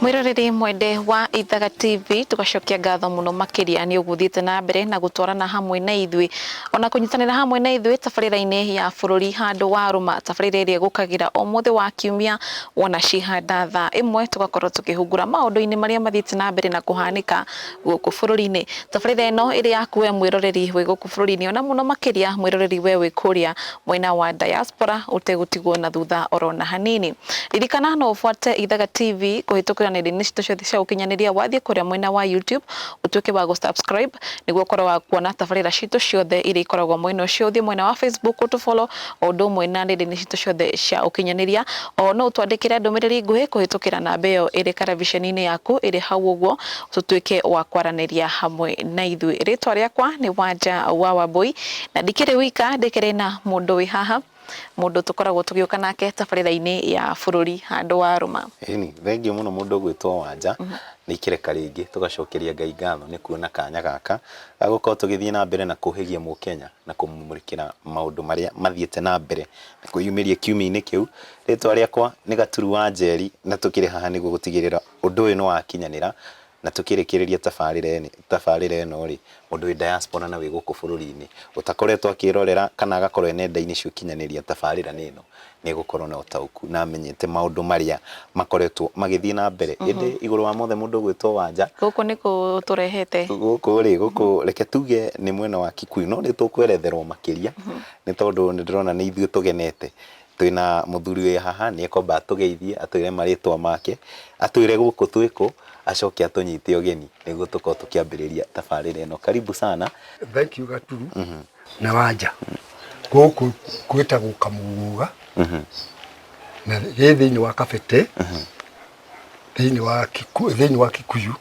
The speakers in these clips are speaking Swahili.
Mwiroreri mwende wa Ithaga TV tugacokia ngatho muno makiria ni uguthiite na mbere na gutwarana hamwe na ithui ona kunyitanira hamwe na ithui tabarira-ini ya bururi handu wa Ruma tabarira iria gukagira o mothe wa kiumia wona cihanda thaa imwe tugakorwo tukihungura maundu-ini maria mathiite na mbere na kuhanika guku bururi-ini tabarira ino iri yaku we mwiroreri wi guku bururi-ini ona muno makiria mwiroreri we wi kuria mwena wa diaspora utegutigwo na thutha orona hanini ririkana no ufuate Ithaga TV kuhitukira nenda-ini citu ciothe cia ukinyaniria wathie kuria mwena wa YouTube utuike wa subscribe niguo korwo wa kuona tabarira citu ciothe iri ikoragwo mwena ucio uthie mwena wa Facebook utufollow ondo mwena nenda-ini citu ciothe cia ukinyaniria o no utwandikire ndumiriri nguhi kuhitukira namba iyo iri televisheni-ini yaku iri hau uguo tutuike wa kwaraniria hamwe na ithui ritwa riakwa ni Wanja wa Wambui na ndikiri wika ndikiri na mundu wi haha mundu tukoragwo tugiuka nake tabarira-ini ya bururi handu wa Ruma. Ni thengio muno mundu gwitwo Wanja ni ikireka ringi tugacokeria Ngai ngatho ni kuona kanya gaka gagukorwo tugithie na mbere na kuhigia mu Kenya na kumumurikira maundu maria mathiete na mbere na kuyumiria kiumia-ini kiu ritwa riakwa ni Gaturu wa Njeri na tukiri haha niguo gutigirira undu uyu ni wakinyanira na tukirikiriria tabarira ino ri mundu wi diaspora na wi guku bururi-ini utakoretwo akirorera kana agakorwo nenda-ini cio kinyaniria tabarira nino ni gukorwo na utauku na amenyete maundu maria makoretwo magithie na mbere indi iguru wa mothe mundu gwitwo Wanja guku niko turehete guku reke tuge ni mwena wa Kikuyu no ni tukweretherwo makiria ni tondu ni ndirona ni ithuĩ tugenete twina muthuri wi haha ni ekomba atugeithie atwire maritwa make atwire guku twiko acoke atunyite ugeni niguo tukorwo tukiambiriria tabarira ino karibu sana. Thank you Gaturu na Wanja guku gwitagwo Kamuga na thiini wa Kabete thiini wa Kikuyu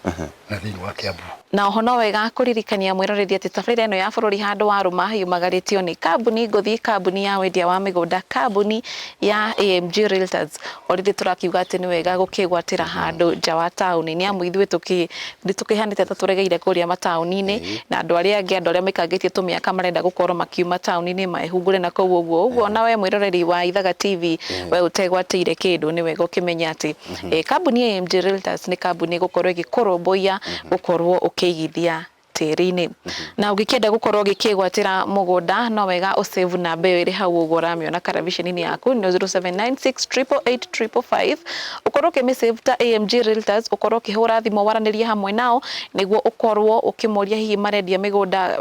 na thiini wa Kiambu na oho no wega kuririkania mwiroreri ati tabarira ino ya bururi handu wa Ruma yumagaritio ni kambuni nguthi kambuni ya wendia wa migunda kambuni ya AMG Realtors orithi turakiuga ati ni wega gukigwatira handu nja wa tauni ni amu ithuĩ tukihanite ta turegeire kuria matauni-ini na andu aria maikangitie tumiaka marenda gukorwo makiuma tauni-ini mahungure na kou uguo na we mwiroreri wa Ithaga TV we utegwatire kindu ni wega ukimenya ati kambuni ya AMG Realtors ni kambuni gukorwo igikoromboia gukorwo ukigithia tiri-ini na ugikienda gukorwo gikigwatira mugunda no wega usave namba iyo iri hau uguo ramiona televisheni-ini yaku ni 0796888555 ukorwo ukimesave ta AMG Realtors ukorwo ukihura thimu waranirie hamwe nao niguo ukorwo ukimoria hihi marendia migunda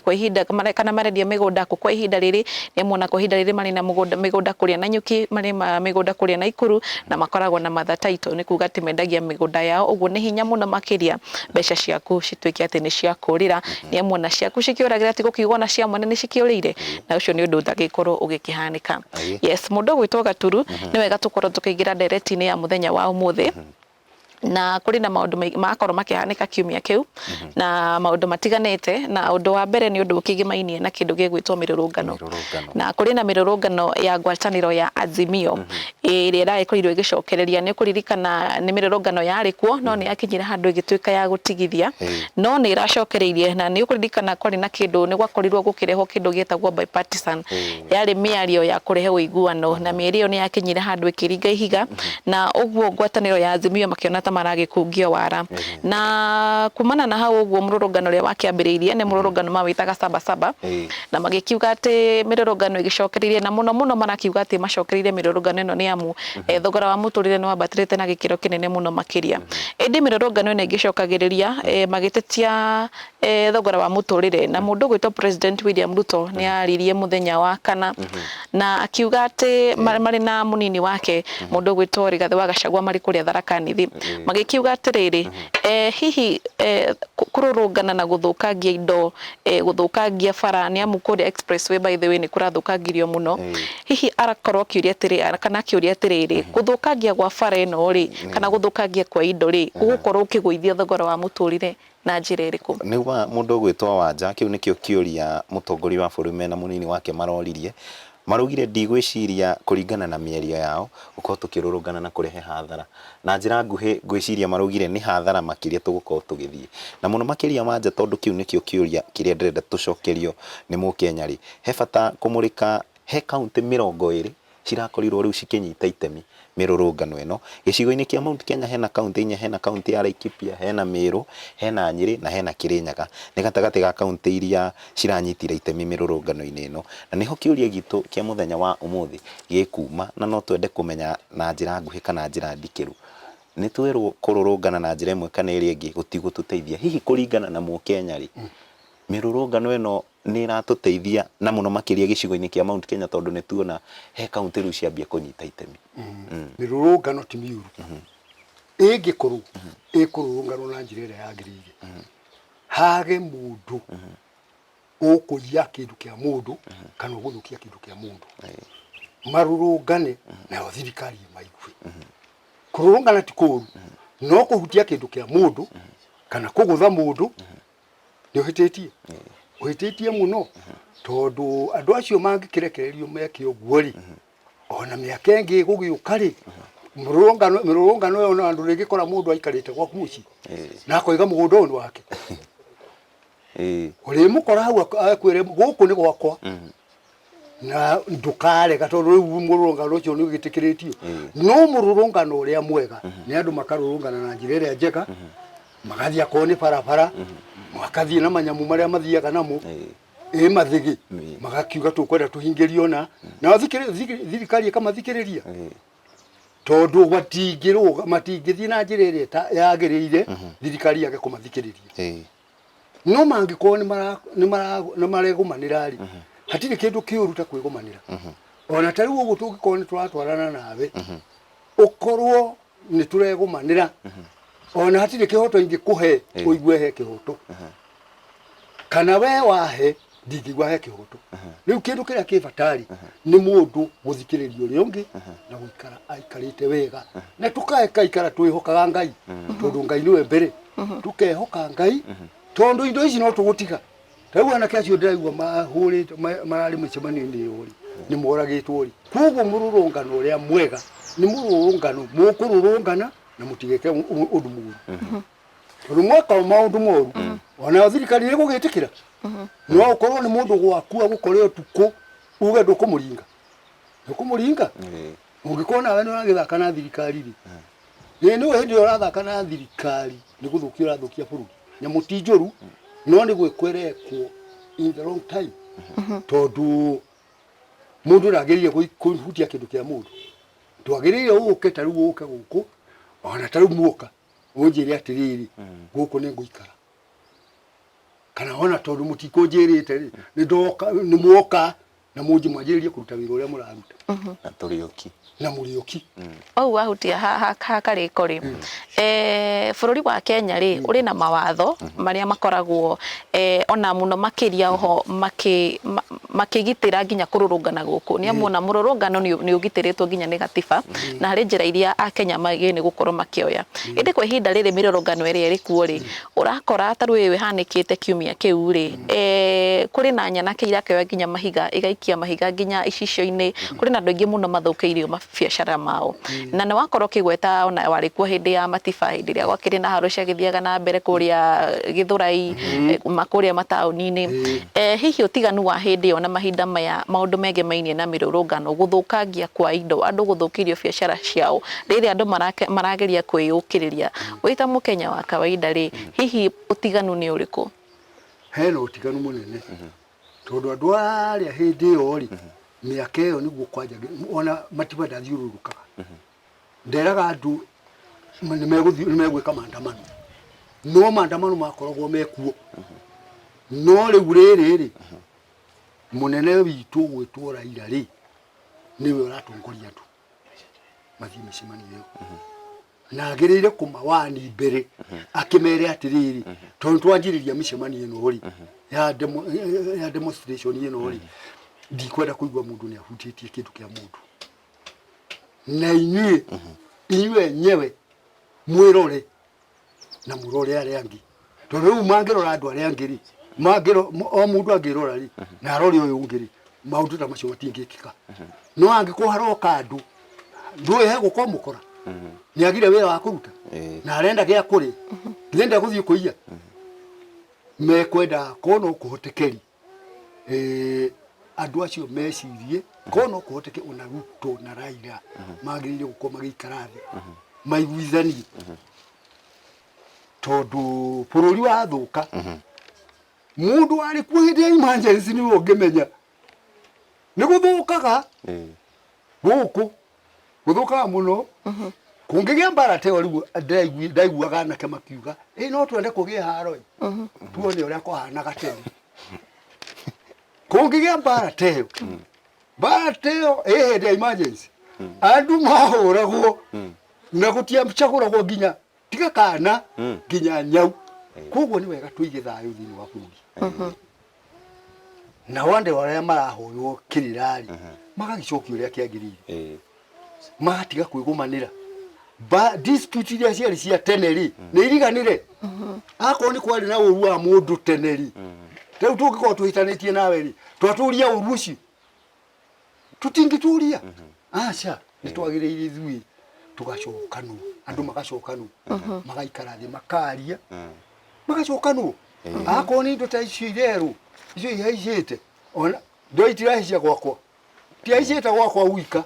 kwa ihinda kana marendia migunda kwa ihinda riri niamona kwa ihinda riri mari na migunda kuria na Nyuki mari migunda kuria na Ikuru na makoragwo na matha title ni kuga ati mendagia migunda yao uguo ni hinya muno makiria mbeca ciaku cituike ati ni cia kurira ni amwe ciaku cikiuragira ati gukigwo na cia mwene ni cikiurire na ucio ni undu utagikorwo ugikihanika. Yes mundu gwitwo Gaturu ni wega tukorwo tukiingira direct-ini ya muthenya wa umuthi na kuri na maundu makorwo makihanika kiumia kiu na maundu matiganite na undu wa mbere ni undu ukigimainie na kindu gigwitwo mirurungano na kuri na mirurungano ya ngwataniro ya Azimio iria iraikorirwo igicokereria ni kuririkana ni mirurungano yari kuo no ni akinyira handu igituika ya gutigithia no ni iracokereirie na ni ukuririkana kwari na kindu ni gwakorirwo gukireho kindu gietagwo bipartisan yari miario ya kurehe uiguano na mieri iyo ni yakinyira handu ikiringa ihiga na uguo ngwataniro ya Azimio makiona maragikungio wara na kumana na hau uguo mururungano ria wakiambiriirie ni mururungano mawitaga Sabasaba na magikiuga ati mirurungano igicokeririe na muno marakiuga ati macokeririe mirurungano ino ni amu thogora wa muturire ni wabatirite na gikiro kinene muno makiria indi mirurungano ino igicokagiriria magitetia thogora wa muturire na mundu gwitwo President William Ruto ni aririe muthenya wa kana na akiuga ati mari na munini wake mundu gwitwo Rigathi wa Gachagua mari kuria Tharaka-Nithi magikiuga atiriri hihi kururungana na guthukangia indo guthukangia bara ni amu kuria expressway by the way ni kurathukangirio muno hihi arakorwo kiuria atiri kana kiuria atiriri guthukangia gwa bara ino ri kana guthukangia kwa indo ri gukorwo ukigwithia thogora wa muturire na njira iriku ni wa mundu gwitwo Wanja kiu nikio kiuria mutongoria wa bururi mena munini wake maroririe marugire ndigwiciria kuringana na mierio yao uko tukirurungana na kurehe hathara na njira nguhi gwiciria marugire ni hathara makiria tugukorwo tugithie na muno makiria Wanja tondu kiu nikio kiuria kiria ndirenda tucokerio ni Mukenya ri he bata kumurika he kaunti 20 cirakorirwo riu cikinyita itemi mirurungano eno gicigo-ini kia Mount Kenya hena kaunti inya hena kaunti ya Laikipia hena Meru hena Nyeri na hena Kirinyaga ni gatagati ga kaunti iria ciranyitire itemi mirurungano-ini eno na niho kiuria gitu kia muthenya wa umuthi gikuma na no twende kumenya na njira nguhi kana njira ndikiru ni twirwo kururungana na njira imwe kana iri ingi gutigututeithia hihi kuringana na Mukenya ri mirurungano eno ni iratuteithia na muno makiria gicigo-ini kia Mount Kenya tondu ni tuona he kaunti riu ciambia kunyita itemi mirurungano ti miuru ingikorwo ikururungano na njira ira yagirire hage mundu ukuria kindu kia mundu kana guthukia kindu kia mundu marurungane na thirikari maigwe kururungana ti kuru no kuhutia kindu kia mundu kana kugutha mundu ni uhititie muno tondu andu acio mangikirekererio meke uguo ri ona miaka ingi gugiuka ri mirurungano yo na andu rigikora mundu aikarite gwaku muci na akoiga mugunda uyu wake uri mukora hau akwire guku ni gwakwa na ndukare tondu riu mururungano ucio ni ugitikiritio no mururungano uria mwega ni andu makarurungana na njira iria njega magathia koni barabara makathie na manyamu maria mathiaga namo mathigi magakiuga tukwenda tuhingirio na thirikari kama thikiriria tondu batingirwo matingithie na njira iria yagirire thirikari yake kumathikiriria no mangikorwo ni maregumanira ri hatire kindu kiuru ta kwigomanira ona tariu ugu tungikorwo ni turatwarana nawe ukorwo ni turegumanira ona hatire kihoto ingikuhe uigwe he kihoto kana we wahe ndingigwa he kihoto riu kindu kiria kibatari ni mundu guthikiririo riongi na guikara aikarite wega na tukaikara twihokaga Ngai tondu Ngai niwe mbere tukehoka Ngai tondu indo ici no tugutiga riu anake acio ndiraigua mahurite marari micemanio-ini yuri ni moragitwo ri koguo mururungano uria mwega ni mururungano mukururungana na mutigeke undu muru tondu mwaka maundu moru ona thirikari ni gugitikira no ukorwo ni mundu gwakua gukorwo tuko uge ndukumuringa ungikorwo nawe ni uragithaka na thirikari ri ni hindi urathaka na thirikari ni guthukia urathukia bururi nyamu ti njoru no ni gwikwerekwo in the wrong time tondu mundu ndagiririe kuhutia kindu kia mundu ndwagiririe uke tariu uke guku ona tariu muoka unjire atiriri guku ni nguikara kana ona tondu mutikunjirite ni ndoka ni muoka na munji mwanjiririe kuruta wira uria muraruta na turioki na murioki au ahutia ha kariko ri bururi wa Kenya ri uri na mawatho maria makoragwo ona muno makiria ho makigitira nginya kururungana guku ni amuna mururungano ni ugitiritwo nginya ni gatiba na hari njira iria a Kenya magene gukorwo makioya indi kwa ihinda riri mirurungano iria iri kuo ri urakora taru we hanikite kiumia kiu ri kuri na nyanake irakioya nginya mahiga igaikia mahiga nginya icicio-ini kuri na andu aingi muno mathukeirio biashara mao na ni wakorwo kigweta ona wari kuo hindi ya matiba hindi ria gwakiri na haro cia githiaga na mbere kuria Githurai makuria matauni-ini hihi utiganu wa hindi ona mahinda maya maundu mege mainie na mirurungano guthukangia kwa indo andu guthukirio biashara ciao riri andu marageria kwiyukiriria wita Mukenya wa kawaida ri hihi utiganu ni uriku hena utiganu munene tondu andu aria hindi yo ri miaka iyo niguo kwanja ona matiba ndathiururukaga nderaga andu ni megwika maandamano no maandamano makoragwo mekuo no riu riri munene witu gwitwo Raila ri niwe uratongoria andu mathie micemanio iyo na agirire kumawani mbere akimere atiriri tondu twanjiriria micemanio ino ri ya demonstration ino ri ndikwenda kuigwa mundu ni ahutitie kindu kia mundu na inyue nyewe mwirore na murore aria angi tondu riu mangirora andu aria angi ri mangiro o mundu angirora ri na arori uyu ungi ri maundu ta macio matingikika no angikuharoka andu ndui he gukomukora ni agire wira wa kuruta na arenda gia kuri ndenda guthie kuiya mekwenda kono kuhotekeri andu acio mecirie kono kuhoteke ona Ruto na Raila magirire gukorwo magĩikara thĩ maiguithanie tondu bururi wa thuka mundu ari kuo hindi ya emergency ni ungimenya ni guthukaga guku guthukaga muno kungigia mbara teo riu ndaiguaga anake makiuga no twende kugia haro tuone uria kuhanaga tene kungigia mbara teo hindi ya emergency andu mahuragwo na gutiamchaguragwo nginya tiga kana nginya nyau koguo ni wega tuige thayo thini wa bururi na wande waria marahurwo kirirari magagicokia uria kiagirire magatiga kwigumanira dispute iria ciari cia teneri ni iriganire akorwo ni kwari na uru wa mundu teneri riu tungikorwo tuhitanitie nawe ri twaturia uru ucio tutingituria aca ni twagiriire ithui tugacokanwo andu magacokanwo magaikara thi makaria magacokanwo akorwo ni indo ta icio ireru icio ihaicite ona ndo itirahaicia gwakwa tihaicite gwakwa wika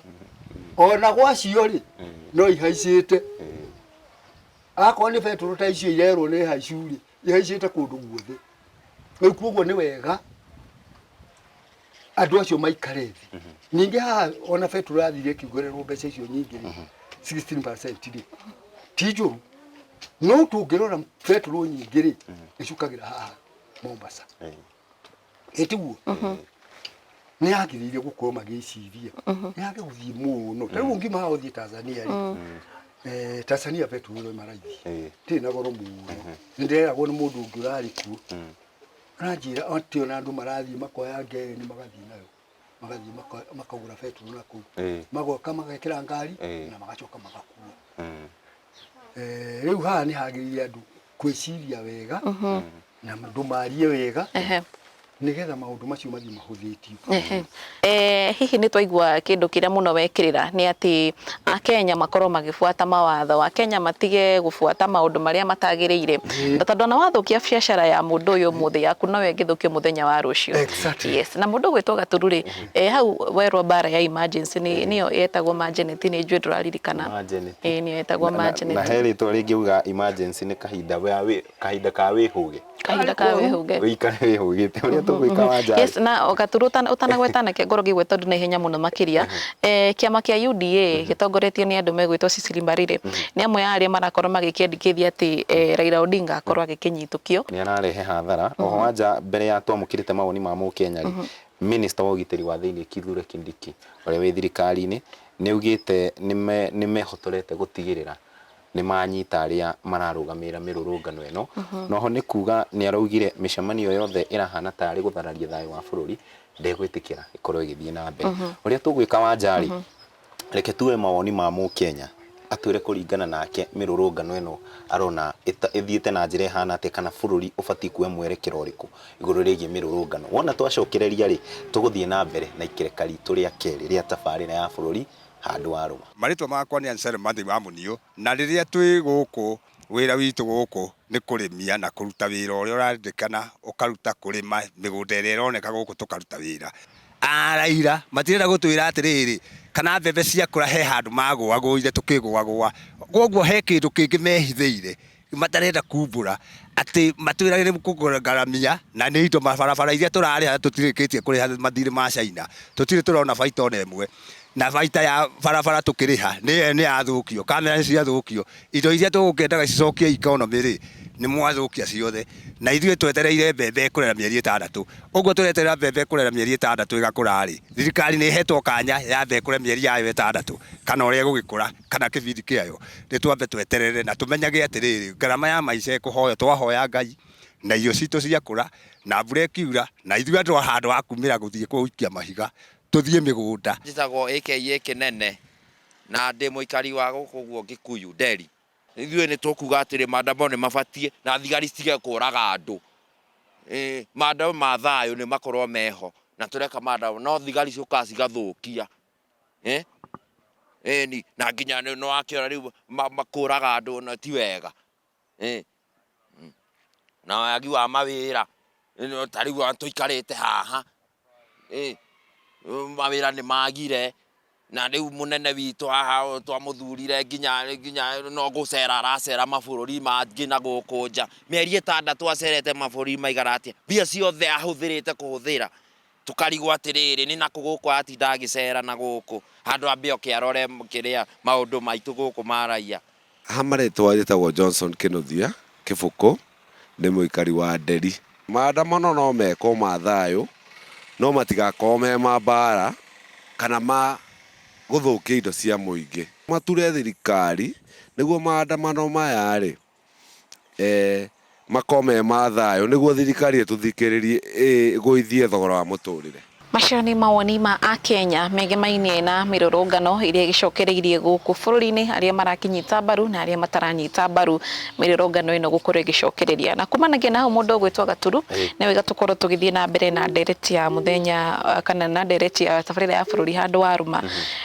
ona gwacio ri no ihaicite akorwo ni beturu ta icio ireru ni haicuri ihaicite kundu guothe riu koguo ni wega andu acio maikare thi ningi haha ona beturu athire kiugurerwo mbeca icio nyingi 16% ri tijuru no tungirora beturu nyingi ri icukagira haha Mombasa etiguo ni agirire gukorwo magiciria ni age guthii muno riu ngima ha uthii Tanzania ri Tanzania beturu no maraithi ti na goro muno ndiragwo ni mundu ngurari ku ranjira otio na andu marathi makoya ngeni magathi nayo magathi makagura beturu na ku magoka magekira ngari na magacoka magakua riu haha ni hagirire andu kwiciria wega na andu marie wega nigetha maundu macio mathi mahuthitio hihi ni twaigua kindu kiria muno wekirira ni ati Akenya makorwo magifuata mawatho Akenya matige gufuata maundu maria matagiriire tondu na wathukia biacara ya mundu uyu muthi yaku no wengithukio muthenya wa rucio yes na mundu gwitwo Gatururi hau werwo bara ya emergency niyo yetagwo Majeneti ni njui nduraririkana niyo yetagwo Majeneti na heri to ringiuga emergency ni kahinda ka wihuge kahinda ka wihuge wikare wihugite uria tugwika wanja yes na Gaturu utanagwetana ke ngoro gigwe tondu na ihenya muno makiria kiama kia UDA gitongoretio ni andu megwitwo Cecily Mbarire ni amwe ya aria marakorwo magikiandikithia ati Raila Odinga akorwo agikinyitukio ni ararehe hathara oho wanja mbere ya twamukirite mawoni ma Mukenya ri minister wa ugitiri wa thiini Kithure Kindiki uria wi thirikari-ini ni ugite ni mehotorete gutigirira ni manyita aria mararugamira mirurungano eno noho ni kuga ni araugire mishamanio yothe irahana tari guthararia thayo wa bururi ndegwitikira ikorwo igithie na mbere uria tugwika wanjari reke tuwe mawoni ma Mukenya atwire kuringana nake mirurungano eno arona ithiite na njira ihana ati kana bururi ubati kuwe mwerekero riku iguru rigie mirurungano wona twacokereria ri tuguthie na mbere na ikirekari turia keri ria tabarira ya bururi handu waruma maritwa makwa ni Ansel Mathi Mamunio na riria twi guku wira witu guku ni kurimia na kuruta wira uria urandikana ukaruta kurima migunda iria ironeka guku tukaruta wira Raila matirenda gutwira atiriri kana mbembe ciakura he handu magwagwire tukigwagwa koguo he kindu kingi mehithiire matarenda kumbura ati matwiragire kugaramia na ni indo mabarabara iria turariha tutirikitie kuriha mathiri ma China tutire turona baita ona emwe na baita ya barabara tukiriha ni athukio kamera cia thukio indo iria tugukendaga cicokie economy ri ni mwathukia ciothe na ithuĩ twetereire mbembe kurera mieri 6 uguo tureterera mbembe kurera mieri 6 igakura ri thirikari ni hetwo kanya ya mbembe kurera mieri yayo 6 kana uria gugikura kana kibindi kiayo ni twambe tweterere na tumenyage atiriri garama ya maica ikuhoya twahoya Ngai na irio citu ciakura na mbura ikiura na ithuĩ andu handu akumira guthie kuikia mahiga tuthie migunda njitagwo AKA Kinene na ndi muikari wa guku guo Gikuyu Nderi ithuĩ ni tukuga atiri maandamano ni mabatie na thigari citige kuraga andu maandamano ma thayo ni makorwo meho na tureka maandamano no thigari ciuka cigathukia ni na nginya no akiora riu makuraga andu na ti wega na wagi wa mawira no tariu antu ikarite haha mawira ni magire na riu munene witu haha twamuthurire nginya no gucera aracera mabururi mangi na guku nja mieri 6 acerete mabururi maigara atia bia ciothe ahuthirite kuhuthira tukarigwo atiriri ni naku guku atinda agicera na guku handu ambio kiarore kiria maundu maitu guku maraia hamaretwa yetagwo Johnson Kinuthia Kibuku ni muikari wa Nderi. Maandamano no meko ma thayu no matigakorwo me mambara kana ma guthukia indo cia muingi. Mature thirikari niguo maandamano maya ri makome ma thayu niguo thirikari etuthikiririe guithie thogora wa muturire. Macio ni mawoni ma Akenya megemainie na mirurungano iria gicokereirie guku bururi-ini aria marakinyita mbaru na aria mataranyita mbaru mirurungano ino gukorwo gicokereria na kumanagia na mundu ugwitwa Gaturu ni wega tukorwo tugithie na mbere na ndereti ya muthenya kana na ndereti ya tabarira ya bururi handu waruma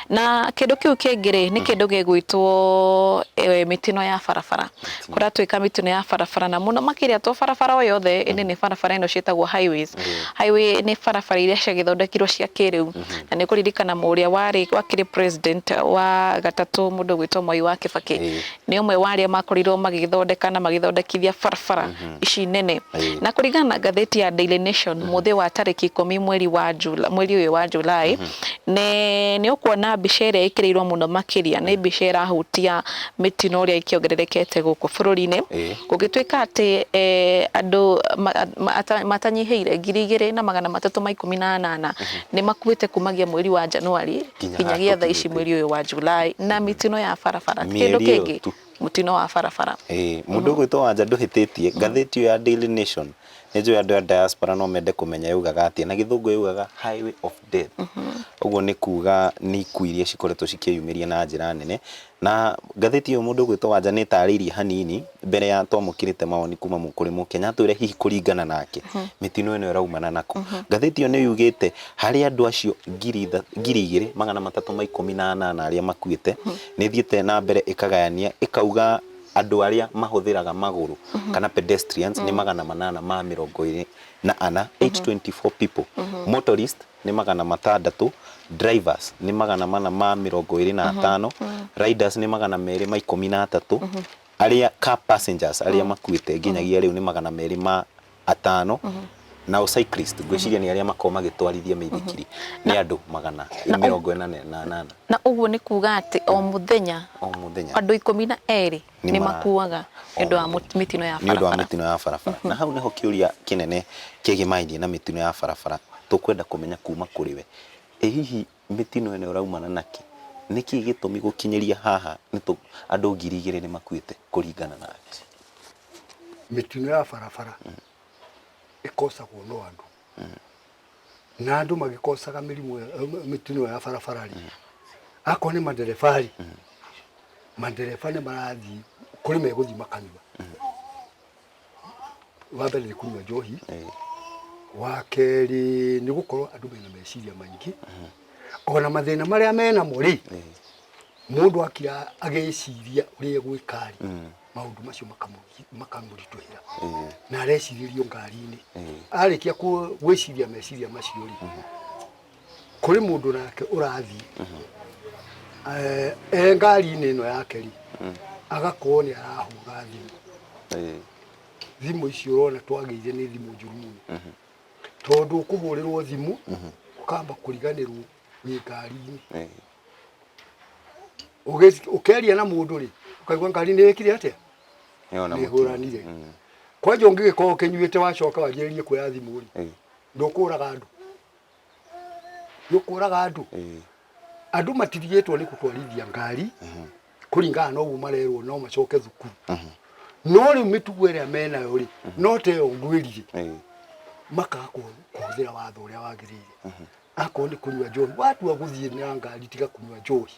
na kindu kiu kingire ni kindu gigwitwo mitino ya barabara kura twika mitino ya barabara na muno makiria to barabara o yothe indi ni barabara ino cietagwo highways highway ni barabara iria thondekirwo cia kiriu na ni kuririkana muria wakiri president wa gatatu mundu gwitwo Mwai wa Kibaki ni umwe waria makorirwo magithondeka na magithondekithia barabara ici nene na kuringana na gatheti ya Daily Nation muthi wa tariki 10 mweri uyu wa Julai ni ukuona mbica iria ikirirwo muno makiria ni mbica irahutia mitino uria ikiongererekete guku bururi-ini gugitwika ati andu matanyiheire 2,318 ni makuite kumagia mweri wa Januari kinyagia thaa ici mweri uyu wa Julai na mitino ya barabara kindu kingi mutino wa barabara mundu gwitwo wanja nduhititie gatheti ya Daily Nation nijo andu a diaspora no mende kumenya yugaga atia na githungu yugaga highway of death uguo ni kuga ni ikuirie cikoretwo cikiyumiria na njira nene na gatheti yo mundu gwitwo wanja ni taririe hanini mbere ya twamukirite mawoni kuma mukuri Mukenya twire hihi kuringana nake mitino ino iraumana nako gatheti yo ni yugite hari andu acio 2,318 aria makuite ni thiete na mbere ikagayania ikauga andu aria mahuthiraga maguru kana pedestrians ni 824 824 people motorist ni 600 drivers ni 425 riders ni 213 aria car passengers aria makuite nginyagia riu ni 205 na cyclist gwiciria ni aria makoma gitwarithia mithikiri ni andu 148 na uguo ni kuga ati o muthenya andu 12 ni makuaga ndu wa mitino ya barabara na hau niho kiuria kinene kigimainie na mitino ya barabara tukwenda kumenya kuma kuriwe hihi mitino ene uraumana naki niki gitumi gukinyeria haha nitu andu 2,000 ni makuite kuringana na mitino ya barabara ikosagwo no andu na andu magikosaga mitino ya barabara ako ni maderefari madereva ni marathi kuri meguthi makanywa wabele ni kunywa njohi wakeri ni gukorwo andu mena meciria maingi ona mathina maria mena muri mundu akira ageciria uria gwikari maundu macio makamurituhira na areciririo ngari-ini arikia gwiciria meciria macio ri kuri mundu nake urathi ngari-ini ino yake ri agakorwo ni arahuga thimu icio urona twageire ni thimu njuru muno tondu ukuhurirwo thimu ukamba kuriganirwo wi ngari-ini ukeria na mundu ri ukaigwa ngari ni ikire atia ni huranire kwa jongi giko kinyuite wacoka wajerie kuya thimu ri ndukuraga andu andu matirigetwo ni gutwarithia ngari kuringana no ugu marerwo no macoke thukuru no ri mitugo iria mena yo ri no te ongwirire makakuhũthĩra watho ũrĩa wagĩrĩire akorwo nĩ kũnyua njohi watua gũthiĩ na ngari tiga kũnyua njohi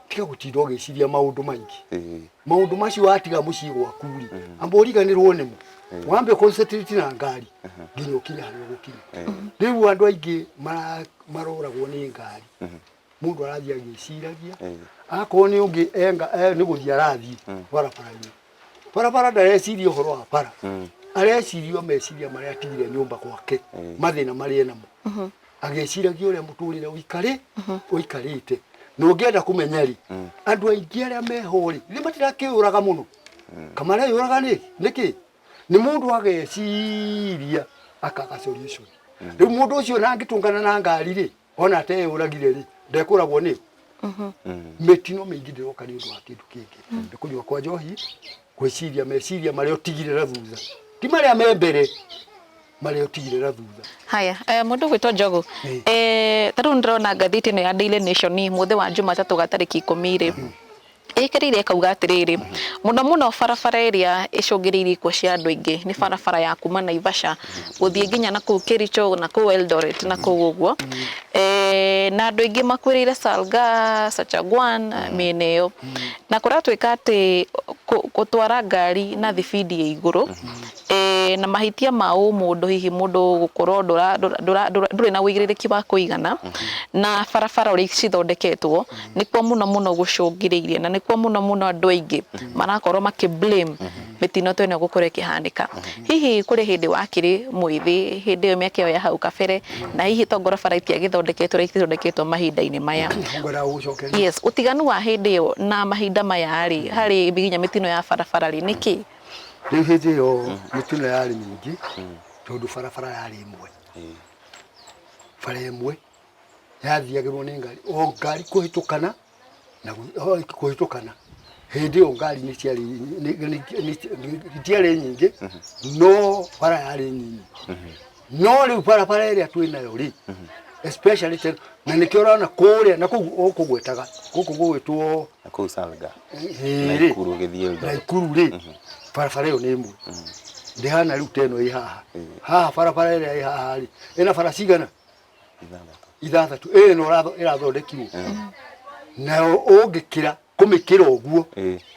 tiga gũtinda ũgĩciria maũndũ maingĩ maũndũ macio watiga mũciĩ gwaku ri amba ũriganĩrwo nĩmo wambe concentrate na ngari nginya ũkinye harĩa ũgũkinya rĩu andũ aingĩ maroragwo nĩ ngari mundu arathia agĩciragia akorwo nĩ ũngĩ nĩ gũthiĩ arathiĩ barabara ndareciria ũhoro wa bara arecirio meciria maria atigire nyumba gwake mathina maria namo ageciragia uria muturire uikarite no ngienda kumenyeri andu aingi aria mehori ni matirakiuraga muno kamara yuraga niki ni mundu ageciria akaga solution riu mundu ucio nangitungana na ngari ri ona te uragire ri ndekuragwo ni mitino mingi ndiroka ni undu wa kindu kingi ndikunywa kwa njohi gwiciria meciria maria utigirira thutha ti maria membere maria utigirira thutha. Haya, mundu gwitwa Njogu taru ndirona ngathiti no ya Daily Nation muthe wa Jumatatu gatariki 10 ri ikirire kauga atiriri muno barabara iria icungiririe ikuo cia andu aingi ni barabara ya kuma Naivasha guthie nginya na kuu Kericho na kuu Eldoret na kuu uguo na andu aingi makwirire Salga Sachagwan mieneo na kuratwika ati gutwara ngari na thibidi ya iguru na mahitia ma mundu hihi mundu gukorwo nduri na wigiriki wa kuigana na barabara uri cithondeketwo nikuo muno gucungiririe na nikuo muno andu aingi marakorwo makiblame mitino twene gukorwo ikihandika hihi kuri hindi wakiri mwithi hindi yo miaka ya hau kabere na hihi tongora bara itia githondeketwo mahinda-ini maya yes utiganu wa hindi yo na mahinda maya hari biginya mitino ya barabara ri niki riu hindi yo mitino yari mingi tondu barabara yari imwe bara imwe yathiagirwo ni ngari o ngari kuhitukana na kuhitukana hindi yo ngari ni ciari nyingi no bara yari nyingi no riu bara iria twinayo ri especially na nikiorana kuria na kugwetaga guku gwitwo na kuu Salga na ikuru githie na ikuru ri bara yo ni imwe ndihana riu teno haha bara iria i haha ri ina bara cigana ithathatu no irathondekirwo na ungikira kumikira uguo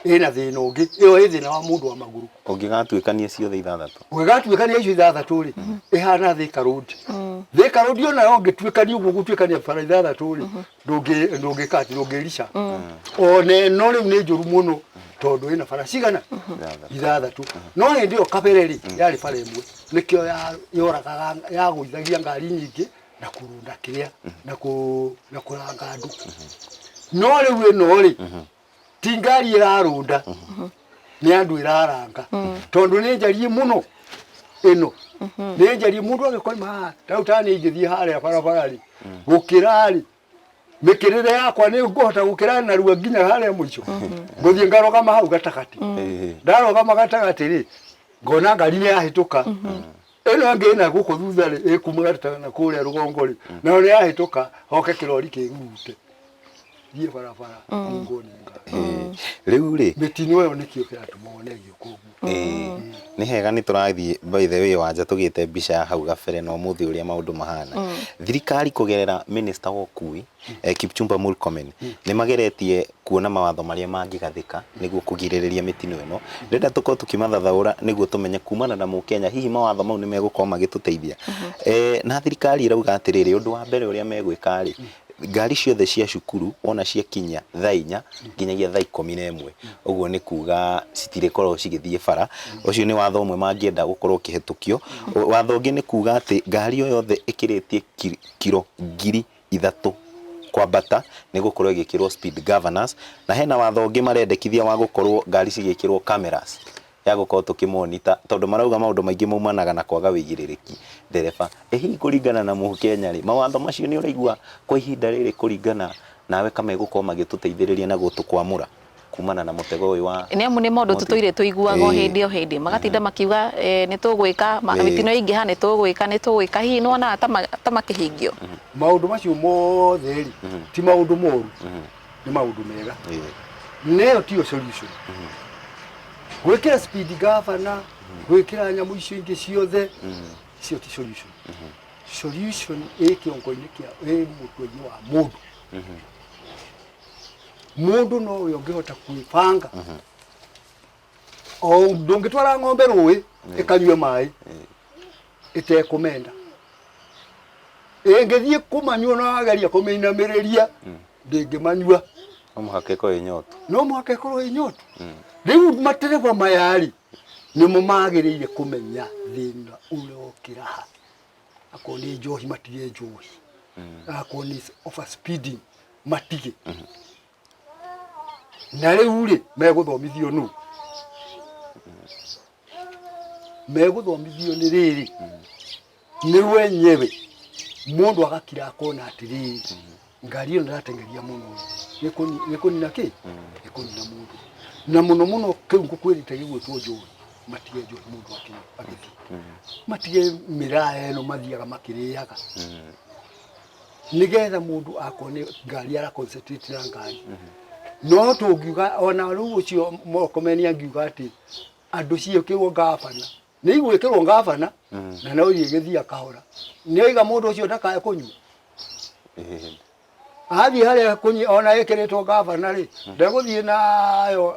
ina thina ungi iyo thina wa mundu wa maguru ungigatuikania ciothe ithathatu wegatuikania icio ithathatu ri ihana Thika Road ona yo ngituikania uguo gutuikania bara ithathatu ri ndungirisha one no riu ni njuru muno tondu ina bara cigana ithathatu no hindi yo kabere ri yari bara imwe nikio yoragaga ya guithagia ngari nyingi na kurunda kiria na kuranga andu no riu ino ri ti ngari irarunda ni andu iraranga tondu ni njari muno ino ni njari mundu agikoima tautani ngithie haria barabara ri gukira ri mikirire yakwa ni nguhota gukira na ruo nginya haria mwico nguthie ngarogama hau gatagati ndarogama gatagati ri ngona ngari ni yahituka ino ngina guku thutha ri ikumugata na kuria rugongo ri na ni yahituka hoke kirori kigute thie barabara ngoni riu ri mitino yo nikio kiratumwonegio koguo ni hega ni turathie by the way wanja tugite mbica ya hau gabere no muthi uria maundu mahana thirikari kugerera minister wa ukui Kipchumba Murkomen ni mageretie kuona mawatho maria mangigathika niguo kugiririria mitino ino ndenda tuko tukimathathaura niguo tumenye kumana na Mukenya hihi mawatho mau ni megukorwo magituteithia na thirikari irauga atiriri undu wa mbere uria megwika ri ngari ciothe cia cukuru ona cia kinya thaa 4 nginyagia thaa 11 uguo ni kuga citirikorwo cigithie bara ucio ni watho umwe mangienda gukorwo kihetukio watho ungi ni kuga ati ngari yo yothe ikiritie kilo 3,000 kwambata ni gukorwo igikirwo speed governance na hena watho ungi marendekithia wa gukorwo ngari cigikirwo cameras ya gukorwo tukimonita tondu marauga maundu maingi maumanaga na kwaga wigiririki ndereba hihi kuringana na Mukenya ri mawatho macio ni uraigua kwa ihinda riri kuringana nawe kama igukorwo magituteithiriria na gutukwamura kumana na mutego uyu wa ni amu ni maundu tutoire tuiguaga hindi o hindi magatinda makiuga ni tugwika mitino ingi ha ni tugwika hihi no na ta makihingio maundu macio mothe ri ti maundu moru ni maundu mega neyo tio solution gwikira speed governor gwikira nyamu icio ingi ciothe cio ti solution kiongo-ini kia mutwenyi wa mundu no uyo ngihota kwibanga o ndungitwara ng'ombe rui ikanywe mai itekumenda ngithie kumanywa no ageria kuminamiriria ndingimanywa no muhake ko inyoto riu matereva mayari ni mumagiriire kumenya thina uria ukiraha akoni njohi matige njohi akorwo nĩ over speeding matige na rĩu rĩ megũthomithio nũ megũthomithio nĩ rĩrĩ nĩ wenyewe mũndũ agakira akona atĩrĩrĩ ngari ĩyo ndĩratengeria mũno nĩ kũnina kĩ nĩ kũnina mũndũ na mũno mũno kĩu ngũkwĩrĩte gĩgwĩtwo njohi matige njohi mũndũ agĩthiĩ matige mĩraa ĩno mathiaga makĩrĩaga nĩgetha mũndũ akone ngari ara concentrate na ngari no tũngiuga ona rĩu ũcio Murkomen angiuga atĩ andũ ciĩkĩrwo ngabana nĩ igwĩkĩrwo ngabana na no igĩthiĩ akahora nĩ oiga mũndũ ũcio ndakae kũnyua athiĩ harĩa kũnyua ona ĩkĩrĩtwo ngabana rĩ ndegũthiĩ nayo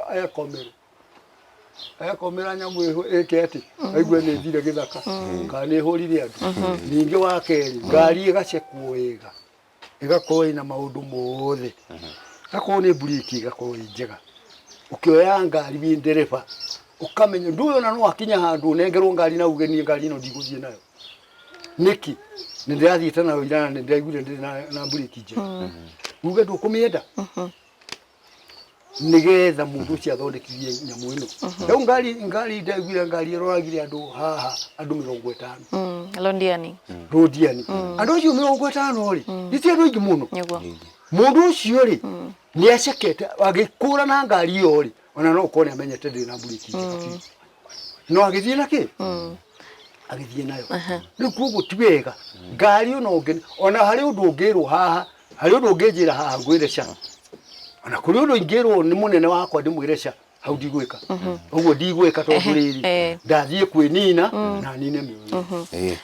ekomera nyamũ ĩke atĩ aigue nĩ thire gĩthaka kana nĩ hũrire andũ ningĩ wa kerĩ ngari ĩgacekwo wega ĩgakorwo ĩna maũndũ mothe akorwo nĩ buriki ĩgakorwo ĩ njega ũkĩoya ngari wĩ ndereba ukamenya ndu uyo na no akinya handu nengerwo ngari na uge ni ngari no ndigũthiĩ nayo niki nĩ ndĩrathiĩte nayo ira na ndĩraiguire ndĩ na buriki nje uge ndũkũmĩenda nĩgetha mũndũ ũcio athondekithie nyamũ ĩno rĩu ngari ndaiguire ngari ĩroragire andũ haha andũ 50 Londiani andũ acio 50 rĩ nĩtie andũ aingĩ mũno mũndũ ũcio rĩ nĩ acekete agĩkũra na ngari ĩyo rĩ ona no ukone amenyete ndĩ na buriki no agĩthiĩ na kĩ agĩthiĩ nayo rĩu kuoguo ti wega ngari ona harĩ ũndũ ũngĩrwo haha harĩ ũndũ ũngĩnjĩra haha ngwĩre ca ona kũrĩ ũndũ ingĩrwo nĩ mũnene wakwa ndĩmwĩre ca hau ndigwĩka ũguo ndigwĩka tondũ rĩrĩ ndathiĩ kwĩnina na nine mĩoyo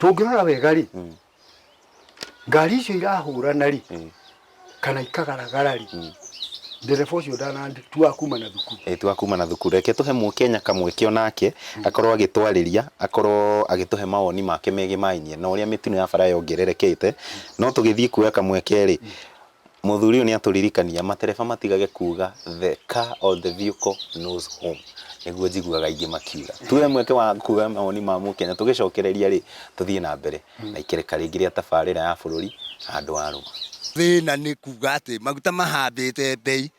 tũngĩrora wega rĩ ngari icio irahũrana rĩ kana ikagaragara rĩ ndereba ũcio ndanatua kuma na thukuru tua kuma na thukuru reke tuhe Mũkenya kamweke onake akorwo agĩtwarĩria akorwo agĩtuhe mawoni make megie mainie na ũrĩa mĩtino ya bara yongererekete no tũgĩthiĩ kuoya kamweke rĩ mũthuri ũyũ nĩ atũririkania matereba matigage kuga the car or the vehicle knows home nĩguo njiguaga aingĩ makiuga tuhe mweke wa kuga mawoni ma Mũkenya tũgĩcokereria rĩ tũthiĩ na mbere na ikereka rĩngĩ rĩa tabarĩra ya bũrũri andũ a rũma thĩna nĩ kuga atĩ maguta mahambĩte bei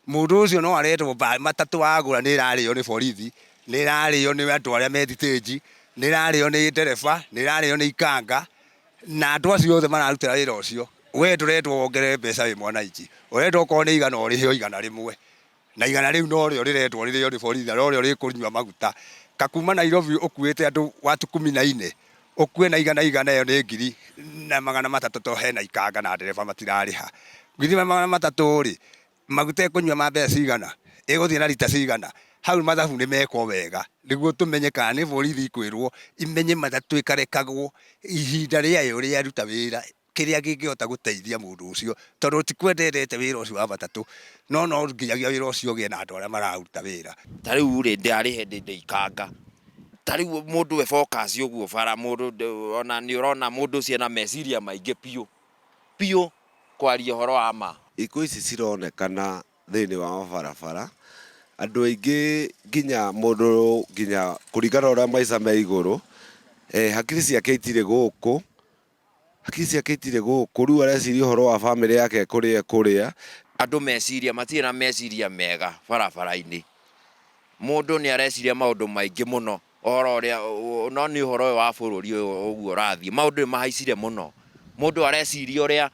mũndũ ũcio no aretwo matatũ agũra nĩ ĩrarĩo nĩ borithi nĩ ĩrarĩo nĩ andũ arĩa methitanji nĩ ĩrarĩo nĩ ndereba nĩ ĩrarĩo nĩ ikanga na andũ acio othe mararutĩra wĩra ũcio we ndũretwo wongerere mbeca wĩ mwananchi ũretwo okorwo nĩ igana ũrĩheo igana rĩmwe na igana rĩu no rĩo rĩretwo rĩrĩo nĩ borithi no rĩo rĩkũnyua maguta kakuma Nairobi ũkuĩte andũ watu 14 ukue na igana ĩyo nĩ ngiri na 300 to hena ikanga na ndereba matirarĩha ngiri 300 rĩ maguta ĩkũnyua ma mbeca cigana ĩgũthiĩ na lita cigana hau mathabu nĩ mekwo wega nĩguo tũmenye kana nĩ borithi kwĩrwo imenye matatũ ĩkarekagwo ihinda rĩayo rĩa ruta wĩra kĩrĩa kĩngĩhota gũteithia mũndũ ũcio tondũ tikwendete wĩra ũcio wa matatũ no nginyagia wĩra ũcio ũgĩe na andũ arĩa mararuta wĩra ta rĩu rĩ ndĩarĩhe ndĩikanga ta rĩu mũndũ we focus ũguo bara mũndũ ona nĩ ũrona mũndũ ũcio na meciria maingĩ piũ kwaria ũhoro wa ma iko ici cironekana thĩinĩ wa mabarabara andũ aingĩ nginya mũndũ nginya kũringana ũrĩa maica me igũrũ hakiri ciake itirĩ gũkũ rĩu areciria ũhoro wa bamĩrĩ yake kũrĩa andũ meciria matirĩ na meciria mega barabara-inĩ mũndũ nĩ areciria maũndũ maingĩ mũno ũhoro ũrĩa no nĩ ũhoro ũyũ wa bũrũri ũguo ũrathiĩ maũndũ nĩ mahaicire mũno mũndũ areciria ũrĩa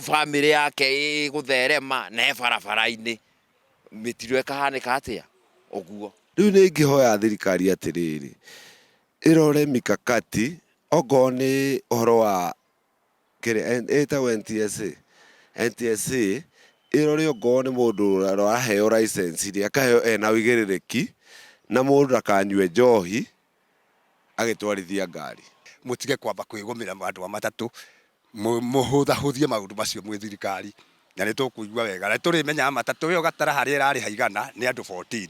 bamĩrĩ yake ĩgũtherema na barabara-inĩ mĩtino ĩkahanĩka atĩa ũguo rĩu nĩ ingĩhoya thirikari atĩrĩrĩ ĩrore mikakati okorwo nĩ ũhoro wa ĩtagwo NTSA ĩrore okorwo nĩ mũndũ araheo license iria akaheo ena wĩigĩrĩrĩki na mũndũ ndakanyue njohi agĩtwarithia ngari mũtige kwamba kwĩgũmĩra andũ a matatũ mũhũthahũthie maũndũ macio mwĩ thirikari na nĩ tũkũigua wega na tũrĩmenyaga matatũ ĩyo gatara harĩa ĩrarĩha igana nĩ andũ 14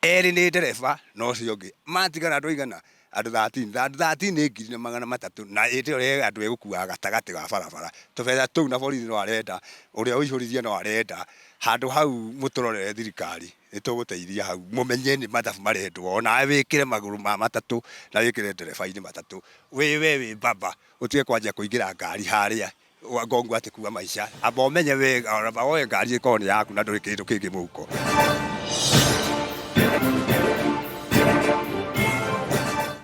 erĩ nĩ ndereba no ũcio ũngĩ matigana andũ igana andå 13 nä ngiri na magana matatå na ä tä yo rä andå egåkuaga gatagatĩ ga barabara tũbeca tũu na borithi no arenda å rä a ũihũrithie no arenda handå hau må tå rorere thirikari nä tå gå teithia hau må menye nä mathabu marendwo onawe wä kä re magå rå ma matatå na wä kä re ndereba-inä matatå wä wä mbamba å tige kwanjia kå ingä ra ngari harä a ngongu atä kua maica amba å menye wega oe ngari ä korwo nä yaku na ndå rä kä ndå kä ngä må huko.